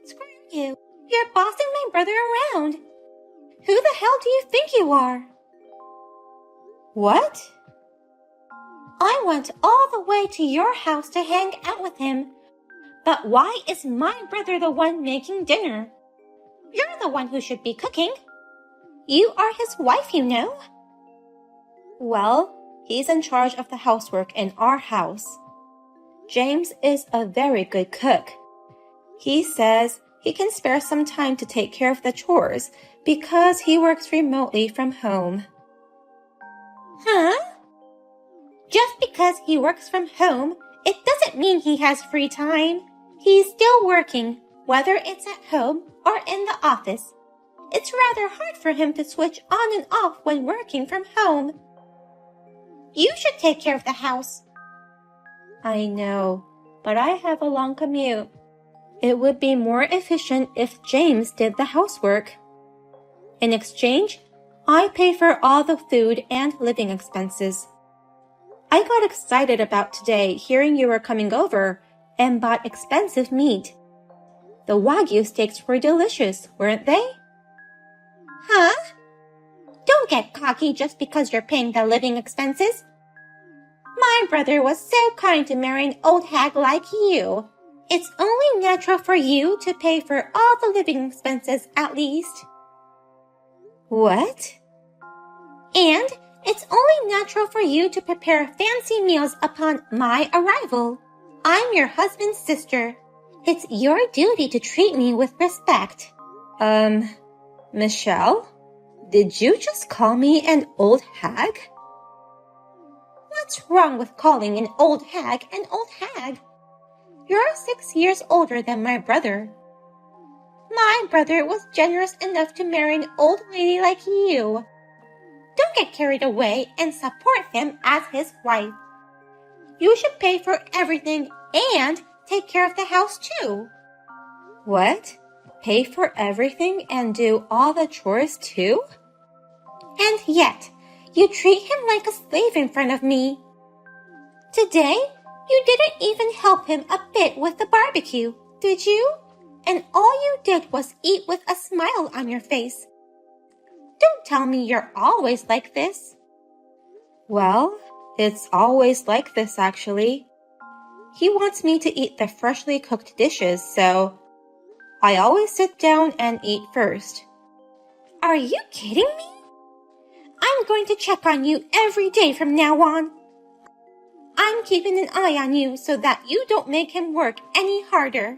Screw you. You're bossing my brother around. Who the hell do you think you are? What? I went all the way to your house to hang out with him. But why is my brother the one making dinner? You're the one who should be cooking. You are his wife, you know. Well, he's in charge of the housework in our house. James is a very good cook. He says he can spare some time to take care of the chores because he works remotely from home. Huh? Just because he works from home, it doesn't mean he has free time. He's still working, whether it's at home or in the office. It's rather hard for him to switch on and off when working from home. You should take care of the house. I know, but I have a long commute. It would be more efficient if James did the housework. In exchange, I pay for all the food and living expenses. I got excited about today hearing you were coming over and bought expensive meat. The Wagyu steaks were delicious, weren't they? Huh? Don't get cocky just because you're paying the living expenses. My brother was so kind to marry an old hag like you. It's only natural for you to pay for all the living expenses at least. What? And it's only natural for you to prepare fancy meals upon my arrival. I'm your husband's sister. It's your duty to treat me with respect. Michelle? Did you just call me an old hag? What's wrong with calling an old hag an old hag? You're 6 years older than my brother. My brother was generous enough to marry an old lady like you. Don't get carried away and support him as his wife. You should pay for everything and take care of the house too. What? Pay for everything and do all the chores too? And yet, you treat him like a slave in front of me. Today, you didn't even help him a bit with the barbecue, did you? And all you did was eat with a smile on your face. Don't tell me you're always like this. Well, it's always like this actually. He wants me to eat the freshly cooked dishes, so I always sit down and eat first. Are you kidding me? I'm going to check on you every day from now on. I'm keeping an eye on you so that you don't make him work any harder.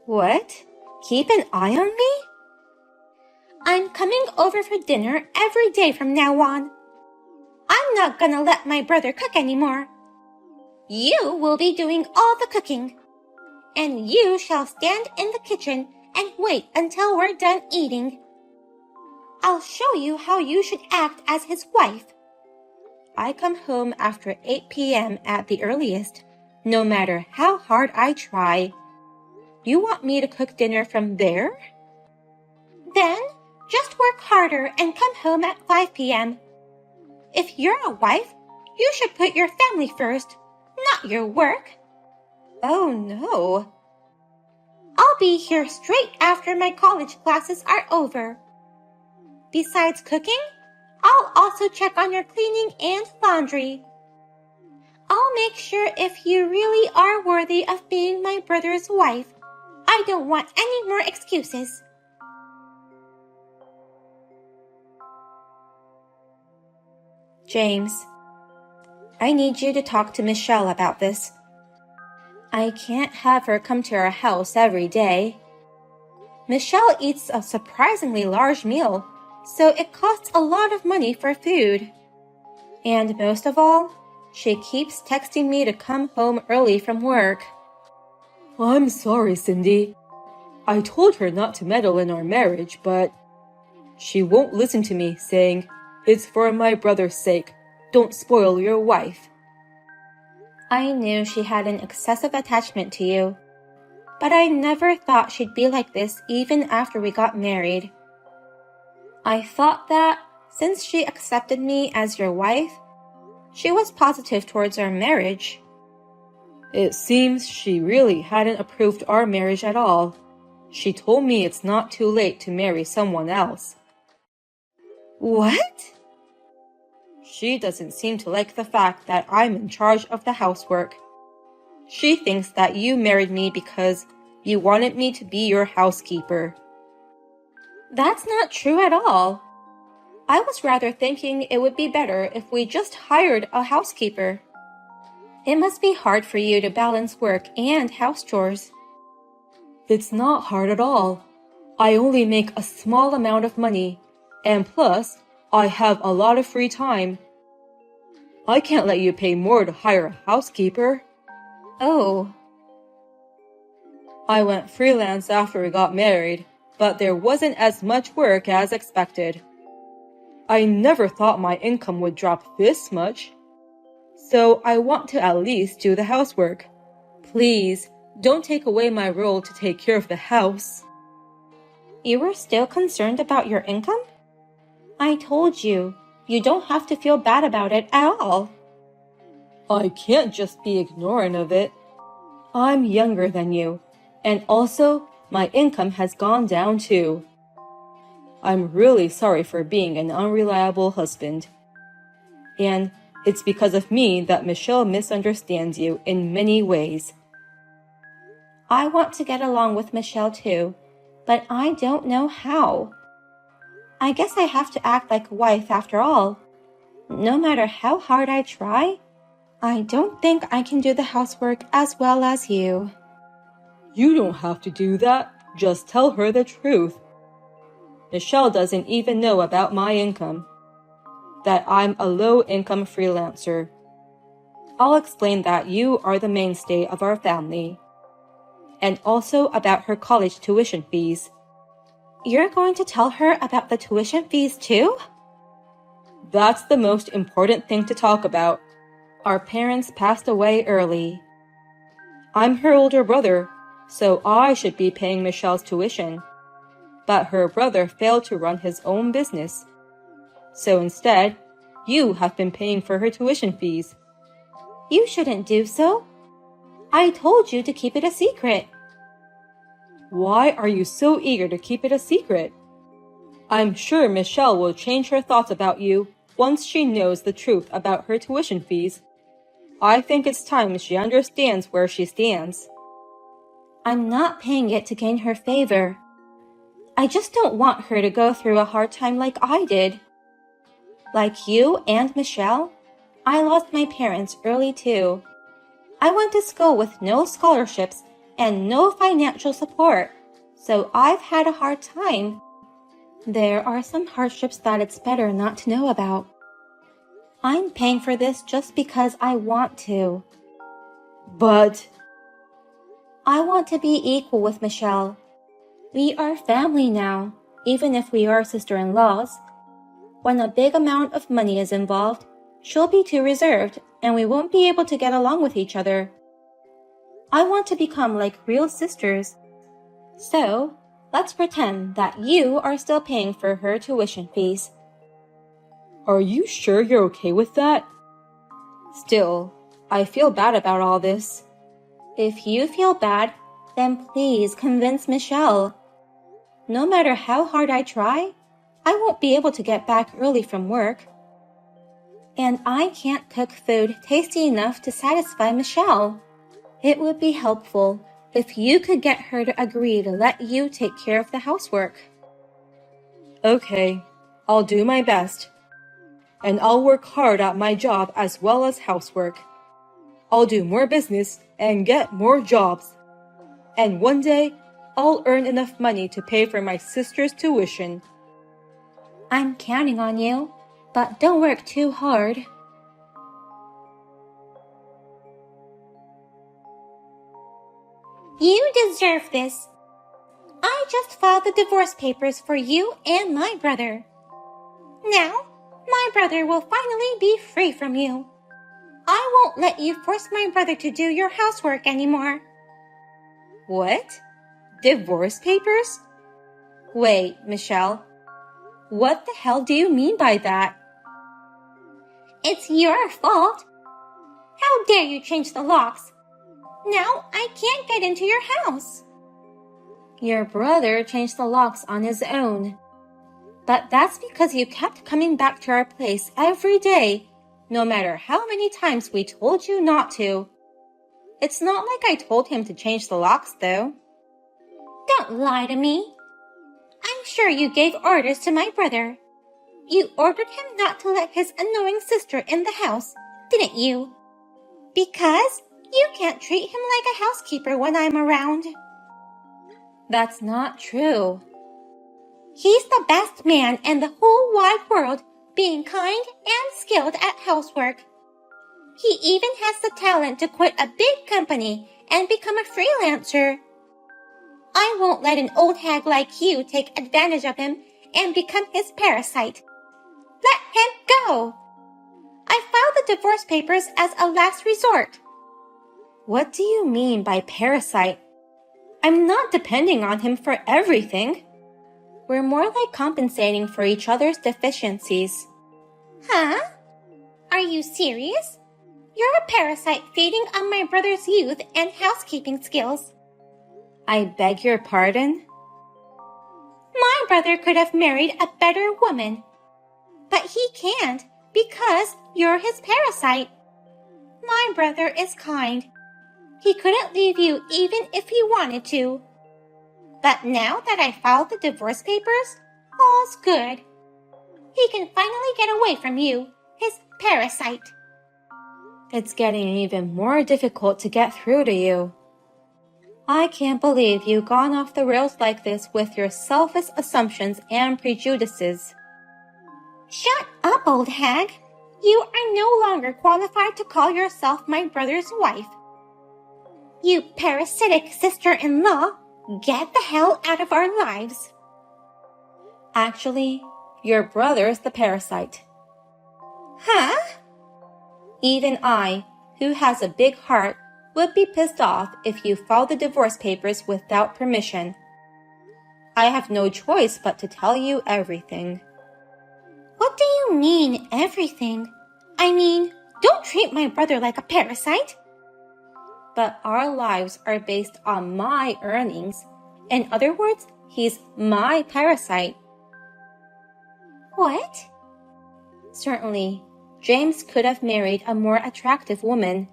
What? Keep an eye on me? I'm coming over for dinner every day from now on. I'm not gonna let my brother cook anymore. You will be doing all the cooking. And you shall stand in the kitchen and wait until we're done eating. I'll show you how you should act as his wife. I come home after 8 p.m. at the earliest, no matter how hard I try. You want me to cook dinner from there? Then, just work harder and come home at 5 p.m. If you're a wife, you should put your family first, not your work. Oh no. I'll be here straight after my college classes are over. Besides cooking, I'll also check on your cleaning and laundry. I'll make sure if you really are worthy of being my brother's wife. I don't want any more excuses. James, I need you to talk to Michelle about this. I can't have her come to our house every day. Michelle eats a surprisingly large meal, so it costs a lot of money for food. And most of all, she keeps texting me to come home early from work. I'm sorry, Cindy. I told her not to meddle in our marriage, but she won't listen to me, saying, "It's for my brother's sake. Don't spoil your wife." I knew she had an excessive attachment to you, but I never thought she'd be like this even after we got married. I thought that, since she accepted me as your wife, she was positive towards our marriage. It seems she really hadn't approved our marriage at all. She told me it's not too late to marry someone else. What? She doesn't seem to like the fact that I'm in charge of the housework. She thinks that you married me because you wanted me to be your housekeeper. That's not true at all. I was rather thinking it would be better if we just hired a housekeeper. It must be hard for you to balance work and house chores. It's not hard at all. I only make a small amount of money, and plus, I have a lot of free time. I can't let you pay more to hire a housekeeper. Oh. I went freelance after we got married, but there wasn't as much work as expected. I never thought my income would drop this much. So I want to at least do the housework. Please, don't take away my role to take care of the house. You were still concerned about your income? I told you, you don't have to feel bad about it at all. I can't just be ignorant of it. I'm younger than you, and also my income has gone down too. I'm really sorry for being an unreliable husband. And it's because of me that Michelle misunderstands you in many ways. I want to get along with Michelle too, but I don't know how. I guess I have to act like a wife after all. No matter how hard I try, I don't think I can do the housework as well as you. You don't have to do that. Just tell her the truth. Michelle doesn't even know about my income. That I'm a low-income freelancer. I'll explain that you are the mainstay of our family. And also about her college tuition fees. You're going to tell her about the tuition fees too? That's the most important thing to talk about. Our parents passed away early. I'm her older brother, so I should be paying Michelle's tuition. But her brother failed to run his own business. So instead, you have been paying for her tuition fees. You shouldn't do so. I told you to keep it a secret. Why are you so eager to keep it a secret? I'm sure Michelle will change her thoughts about you once she knows the truth about her tuition fees. I think it's time she understands where she stands. I'm not paying it to gain her favor. I just don't want her to go through a hard time like I did. Like you and Michelle, I lost my parents early too. I went to school with no scholarships and no financial support, so I've had a hard time. There are some hardships that it's better not to know about. I'm paying for this just because I want to. But I want to be equal with Michelle. We are family now, even if we are sister-in-laws. When a big amount of money is involved, she'll be too reserved and we won't be able to get along with each other. I want to become like real sisters. So, let's pretend that you are still paying for her tuition fees. Are you sure you're okay with that? Still, I feel bad about all this. If you feel bad, then please convince Michelle. No matter how hard I try, I won't be able to get back early from work. And I can't cook food tasty enough to satisfy Michelle. It would be helpful if you could get her to agree to let you take care of the housework. Okay, I'll do my best. And I'll work hard at my job as well as housework. I'll do more business and get more jobs. And one day, I'll earn enough money to pay for my sister's tuition. I'm counting on you, but don't work too hard. You deserve this. I just filed the divorce papers for you and my brother. Now, my brother will finally be free from you. I won't let you force my brother to do your housework anymore. What? Divorce papers? Wait, Michelle. What the hell do you mean by that? It's your fault. How dare you change the locks? Now I can't get into your house. Your brother changed the locks on his own. But that's because you kept coming back to our place every day, no matter how many times we told you not to. It's not like I told him to change the locks, though. Don't lie to me. I'm sure you gave orders to my brother. You ordered him not to let his annoying sister in the house, didn't you? Because you can't treat him like a housekeeper when I'm around. That's not true. He's the best man in the whole wide world, being kind and skilled at housework. He even has the talent to quit a big company and become a freelancer. I won't let an old hag like you take advantage of him and become his parasite. Let him go. I filed the divorce papers as a last resort. What do you mean by parasite? I'm not depending on him for everything. We're more like compensating for each other's deficiencies. Huh? Are you serious? You're a parasite feeding on my brother's youth and housekeeping skills. I beg your pardon? My brother could have married a better woman. But he can't because you're his parasite. My brother is kind. He couldn't leave you even if he wanted to. But now that I filed the divorce papers, all's good. He can finally get away from you, his parasite. It's getting even more difficult to get through to you. I can't believe you've gone off the rails like this with your selfish assumptions and prejudices. Shut up, old hag. You are no longer qualified to call yourself my brother's wife. You parasitic sister-in-law, get the hell out of our lives. Actually, your brother's the parasite. Huh? Even I, who has a big heart, would be pissed off if you filed the divorce papers without permission. I have no choice but to tell you everything. What do you mean, everything? I mean, don't treat my brother like a parasite. But our lives are based on my earnings. In other words, he's my parasite. What? Certainly, James could have married a more attractive woman.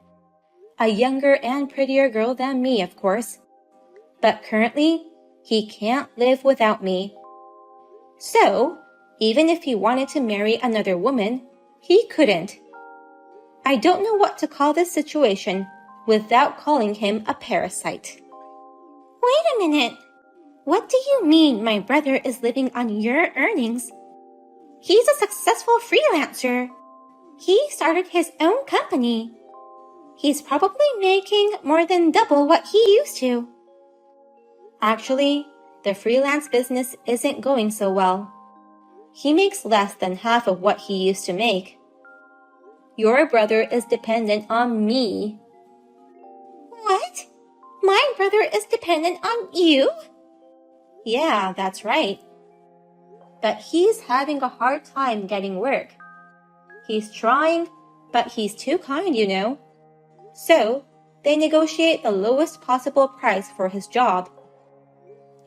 A younger and prettier girl than me, of course. But currently, he can't live without me. So, even if he wanted to marry another woman, he couldn't. I don't know what to call this situation without calling him a parasite. Wait a minute. What do you mean my brother is living on your earnings? He's a successful freelancer. He started his own company. He's probably making more than double what he used to. Actually, the freelance business isn't going so well. He makes less than half of what he used to make. Your brother is dependent on me. What? My brother is dependent on you? Yeah, that's right. But he's having a hard time getting work. He's trying, but he's too kind, you know. So, they negotiate the lowest possible price for his job.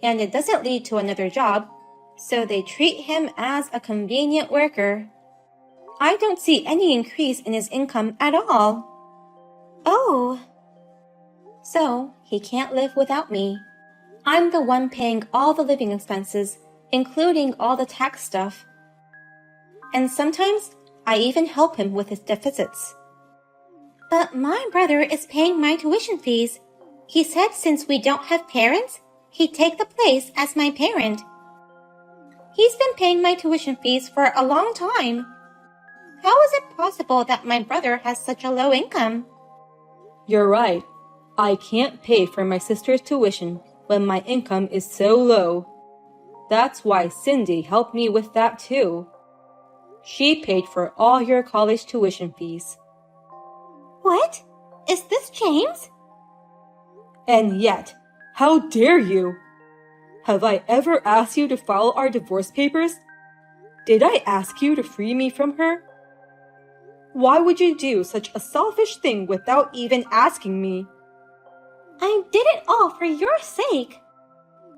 And it doesn't lead to another job, so they treat him as a convenient worker. I don't see any increase in his income at all. Oh. So, he can't live without me. I'm the one paying all the living expenses, including all the tax stuff. And sometimes, I even help him with his deficits. But my brother is paying my tuition fees. He said since we don't have parents, he'd take the place as my parent. He's been paying my tuition fees for a long time. How is it possible that my brother has such a low income? You're right. I can't pay for my sister's tuition when my income is so low. That's why Cindy helped me with that too. She paid for all your college tuition fees. What? Is this James? And yet, how dare you? Have I ever asked you to file our divorce papers? Did I ask you to free me from her? Why would you do such a selfish thing without even asking me? I did it all for your sake.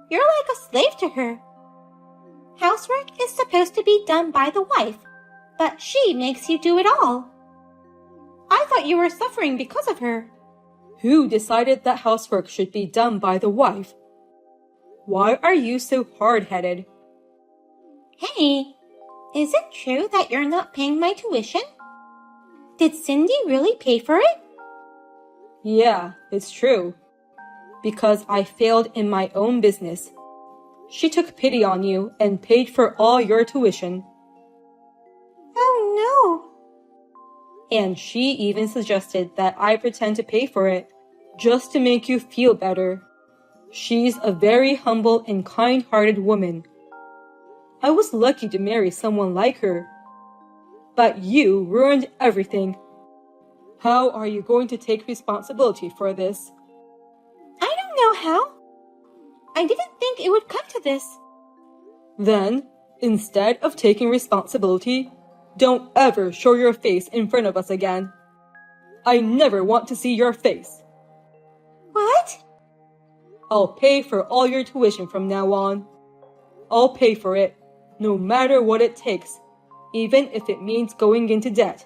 You're like a slave to her. Housework is supposed to be done by the wife, but she makes you do it all. I thought you were suffering because of her. Who decided that housework should be done by the wife? Why are you so hard-headed? Hey, is it true that you're not paying my tuition? Did Cindy really pay for it? Yeah, it's true. Because I failed in my own business. She took pity on you and paid for all your tuition. Oh no! And she even suggested that I pretend to pay for it, just to make you feel better. She's a very humble and kind-hearted woman. I was lucky to marry someone like her. But you ruined everything. How are you going to take responsibility for this? I don't know how. I didn't think it would come to this. Then, instead of taking responsibility, don't ever show your face in front of us again. I never want to see your face. What? I'll pay for all your tuition from now on. I'll pay for it, no matter what it takes, even if it means going into debt.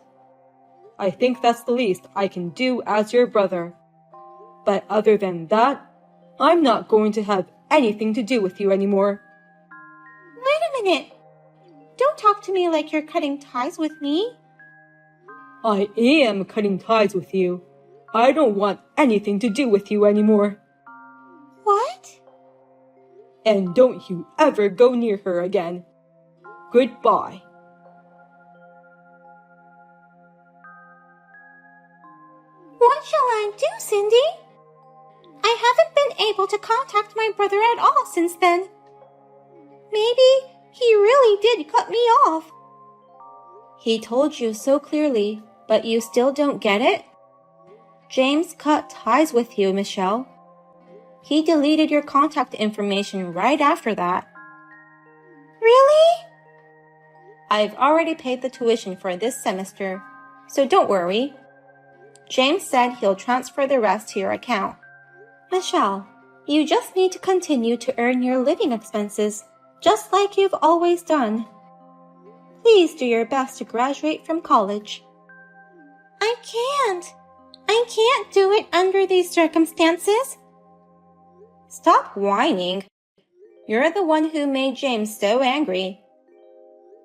I think that's the least I can do as your brother. But other than that, I'm not going to have anything to do with you anymore. Wait a minute. Don't talk to me like you're cutting ties with me. I am cutting ties with you. I don't want anything to do with you anymore. What? And don't you ever go near her again. Goodbye. What shall I do, Cindy? I haven't been able to contact my brother at all since then. Maybe he really did cut me off. He told you so clearly, but you still don't get it? James cut ties with you, Michelle. He deleted your contact information right after that. Really? I've already paid the tuition for this semester, so don't worry. James said he'll transfer the rest to your account. Michelle, you just need to continue to earn your living expenses, just like you've always done. Please do your best to graduate from college. I can't do it under these circumstances. Stop whining. You're the one who made James so angry.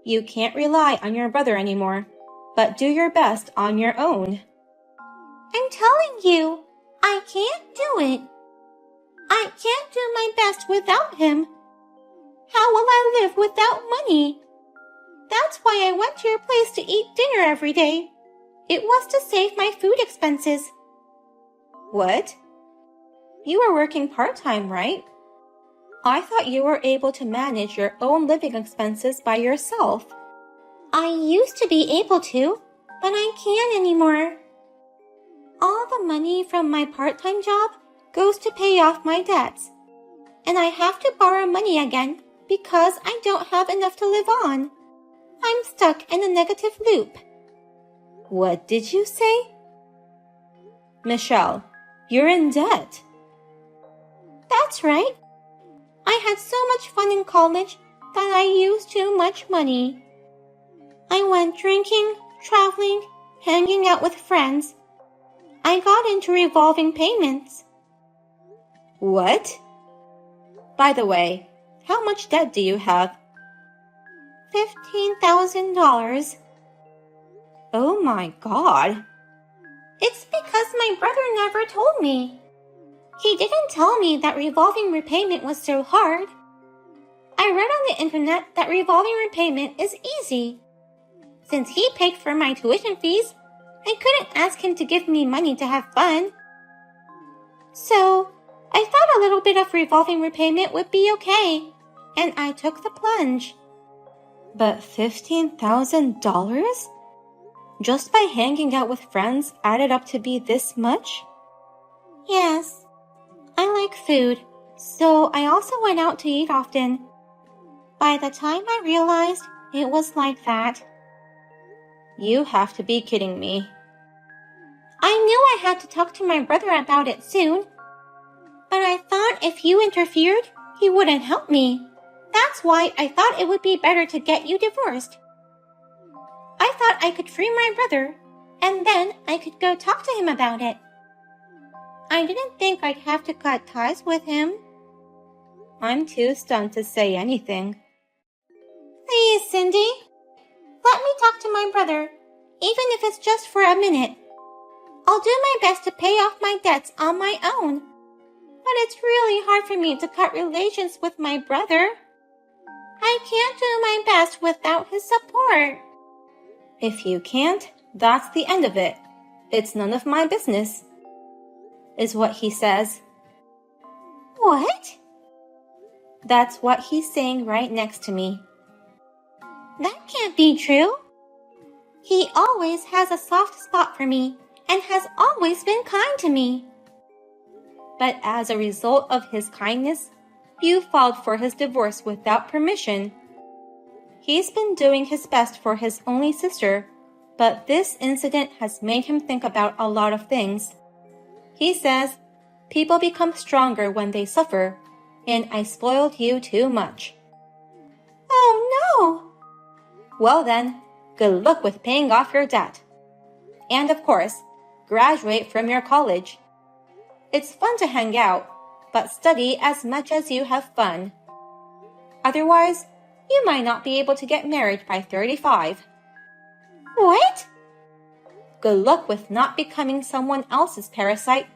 You can't rely on your brother anymore, but do your best on your own. I'm telling you, I can't do it. I can't do my best without him. How will I live without money? That's why I went to your place to eat dinner every day. It was to save my food expenses. What? You were working part-time, right? I thought you were able to manage your own living expenses by yourself. I used to be able to, but I can't anymore. All the money from my part-time job goes to pay off my debts, and I have to borrow money again because I don't have enough to live on. I'm stuck in a negative loop. What did you say? Michelle, you're in debt. That's right. I had so much fun in college that I used too much money. I went drinking, traveling, hanging out with friends. I got into revolving payments. What? By the way, how much debt do you have? $15,000. Oh my God. It's because my brother never told me. He didn't tell me that revolving repayment was so hard. I read on the internet that revolving repayment is easy. Since he paid for my tuition fees, I couldn't ask him to give me money to have fun. So, I thought a little bit of revolving repayment would be okay, and I took the plunge. But $15,000? Just by hanging out with friends added up to be this much? Yes. I like food, so I also went out to eat often. By the time I realized it was like that. You have to be kidding me. I knew I had to talk to my brother about it soon. But I thought if you interfered, He wouldn't help me. That's why I thought it would be better to get you divorced. I thought I could free my brother, and then I could go talk to him about it. I didn't think I'd have to cut ties with him. I'm too stunned to say anything. Please, Cindy. Let me talk to my brother, even if it's just for a minute. I'll do my best to pay off my debts on my own. But it's really hard for me to cut relations with my brother. I can't do my best without his support. If you can't, that's the end of it. It's none of my business, is what he says. What? That's what he's saying right next to me. That can't be true. He always has a soft spot for me and has always been kind to me. But as a result of his kindness, you filed for his divorce without permission. He's been doing his best for his only sister, but this incident has made him think about a lot of things. He says, people become stronger when they suffer, and I spoiled you too much. Oh no! Well then, good luck with paying off your debt. And of course, graduate from your college. It's fun to hang out, but study as much as you have fun. Otherwise, you might not be able to get married by 35. What? Good luck with not becoming someone else's parasite.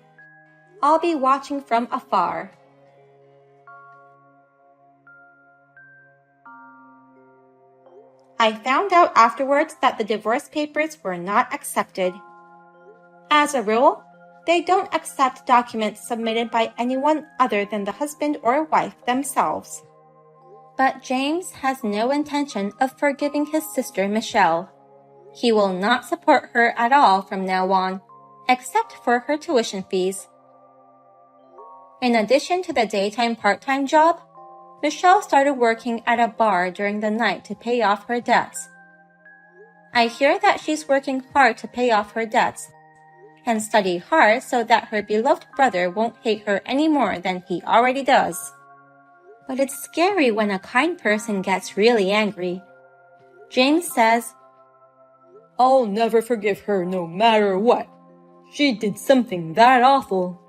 I'll be watching from afar. I found out afterwards that the divorce papers were not accepted. As a rule, they don't accept documents submitted by anyone other than the husband or wife themselves. But James has no intention of forgiving his sister Michelle. He will not support her at all from now on, except for her tuition fees. In addition to the daytime part-time job, Michelle started working at a bar during the night to pay off her debts. I hear that she's working hard to pay off her debts and study hard so that her beloved brother won't hate her any more than he already does. But it's scary when a kind person gets really angry. James says, I'll never forgive her no matter what. She did something that awful.